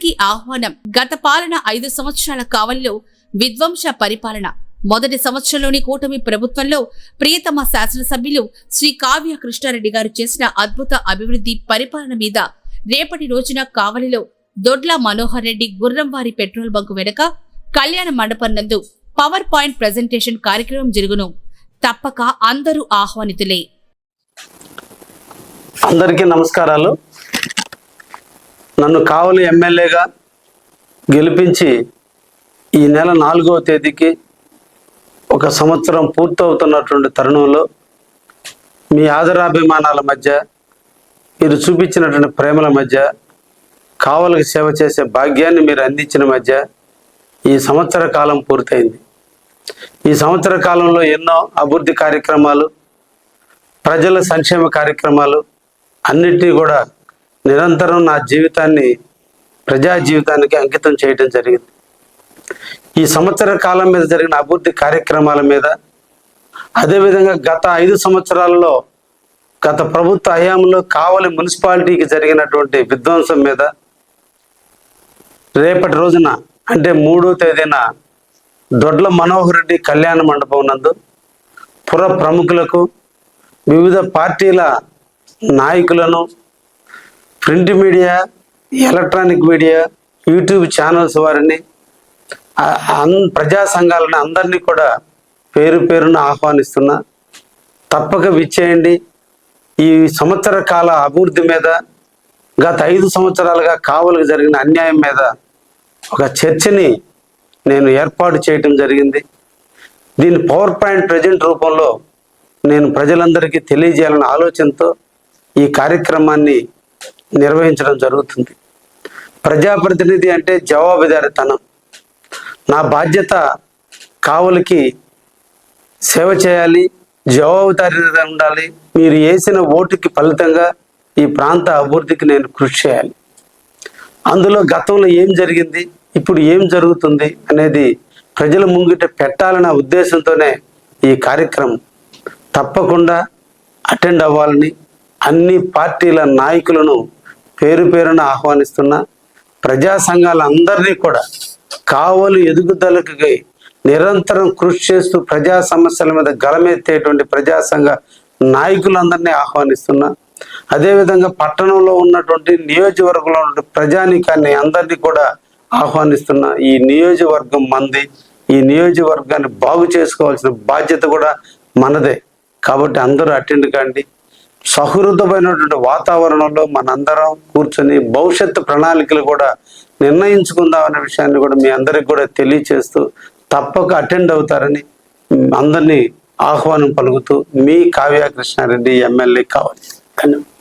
అందరికీ ఆహ్వానం. గత పాలన 5 సంవత్సరాల కావలిలో విధ్వంస పరిపాలన. మొదటి సంవత్సరంలోని కూటమి ప్రభుత్వంలో ప్రియతమ శాసనసభ్యులు శ్రీ కావ్య కృష్ణారెడ్డి గారు చేసిన అద్భుత అభివృద్ధి పరిపాలన మీద రేపటి రోజున కావలిలో దొడ్ల మనోహర్ రెడ్డి గుర్రంవారి పెట్రోల్ బంకు వెనుక కళ్యాణ మండపం నందు పవర్ పాయింట్ ప్రెజెంటేషన్ కార్యక్రమం జరుగును. తప్పక అందరూ ఆహ్వానితులే. అందరికీ నమస్కారాలు. నన్ను కావలి ఎమ్మెల్యేగా గెలిపించి ఈ నెల 4వ తేదీకి 1 సంవత్సరం పూర్తవుతున్నటువంటి తరుణంలో మీ ఆదరాభిమానాల మధ్య, మీరు చూపించినటువంటి ప్రేమల మధ్య, కావలికి సేవ చేసే భాగ్యాన్ని మీరు అందించిన మధ్య ఈ సంవత్సర కాలం పూర్తయింది. ఈ సంవత్సర కాలంలో ఎన్నో అభివృద్ధి కార్యక్రమాలు, ప్రజల సంక్షేమ కార్యక్రమాలు అన్నిటినీ కూడా నిరంతరం నా జీవితాన్ని ప్రజా జీవితానికి అంకితం చేయడం జరిగింది. ఈ సంవత్సర కాలం మీద జరిగిన అభివృద్ధి కార్యక్రమాల మీద, అదేవిధంగా గత 5 సంవత్సరాలలో గత ప్రభుత్వ హయాంలో కావలి మున్సిపాలిటీకి జరిగినటువంటి విధ్వంసం మీద రేపటి రోజున అంటే 3వ తేదీన దొడ్ల మనోహర్ రెడ్డి కళ్యాణ మండపం నందు పుర ప్రముఖులకు, వివిధ పార్టీల నాయకులను, print media, electronic media, YouTube channels వారిని, ప్రజా సంఘాలను అందరినీ కూడా పేరు పేరున ఆహ్వానిస్తున్నా. తప్పక విచ్చేయండి. ఈ సంవత్సర కాల అభివృద్ధి మీద, గత 5 సంవత్సరాలుగా కావలికి జరిగిన అన్యాయం మీద ఒక చర్చని నేను ఏర్పాటు చేయటం జరిగింది. దీని పవర్ పాయింట్ ప్రజెంట్ రూపంలో నేను ప్రజలందరికీ తెలియజేయాలన్న ఆలోచనతో ఈ కార్యక్రమాన్ని నిర్వహించడం జరుగుతుంది. ప్రజాప్రతినిధి అంటే జవాబుదారీతనం. నా బాధ్యత కావలికి సేవ చేయాలి, జవాబుదారీత ఉండాలి. మీరు వేసిన ఓటుకి ఫలితంగా ఈ ప్రాంత అభివృద్ధికి నేను కృషి చేయాలి. అందులో గతంలో ఏం జరిగింది, ఇప్పుడు ఏం జరుగుతుంది అనేది ప్రజల ముంగిట పెట్టాలన్న ఉద్దేశంతోనే ఈ కార్యక్రమం. తప్పకుండా అటెండ్ అవ్వాలని అన్ని పార్టీల నాయకులను పేరు పేరున ఆహ్వానిస్తున్నా. ప్రజా సంఘాలందరినీ కూడా కావలి ఎదుగుదలకి నిరంతరం కృషి చేస్తూ ప్రజా సమస్యల మీద గలమెత్తేటువంటి ప్రజా సంఘ నాయకులందరినీ ఆహ్వానిస్తున్నా. అదేవిధంగా పట్టణంలో ఉన్నటువంటి నియోజకవర్గంలో ఉన్న ప్రజానీకాన్ని అందరినీ కూడా ఆహ్వానిస్తున్నా. ఈ నియోజకవర్గం మంది, ఈ నియోజకవర్గాన్ని బాగు చేసుకోవాల్సిన బాధ్యత కూడా మనదే. కాబట్టి అందరూ అటెండ్ కాండి. సహృదమైనటువంటి వాతావరణంలో మనందరం కూర్చొని భవిష్యత్తు ప్రణాళికలు కూడా నిర్ణయించుకుందాం అనే విషయాన్ని కూడా మీ అందరికి కూడా తెలియచేస్తూ తప్పక అటెండ్ అవుతారని అందరినీ ఆహ్వానం పలుకుతూ మీ కావ్య కృష్ణారెడ్డి ఎమ్మెల్యే కావాలి. ధన్యవాదాలు.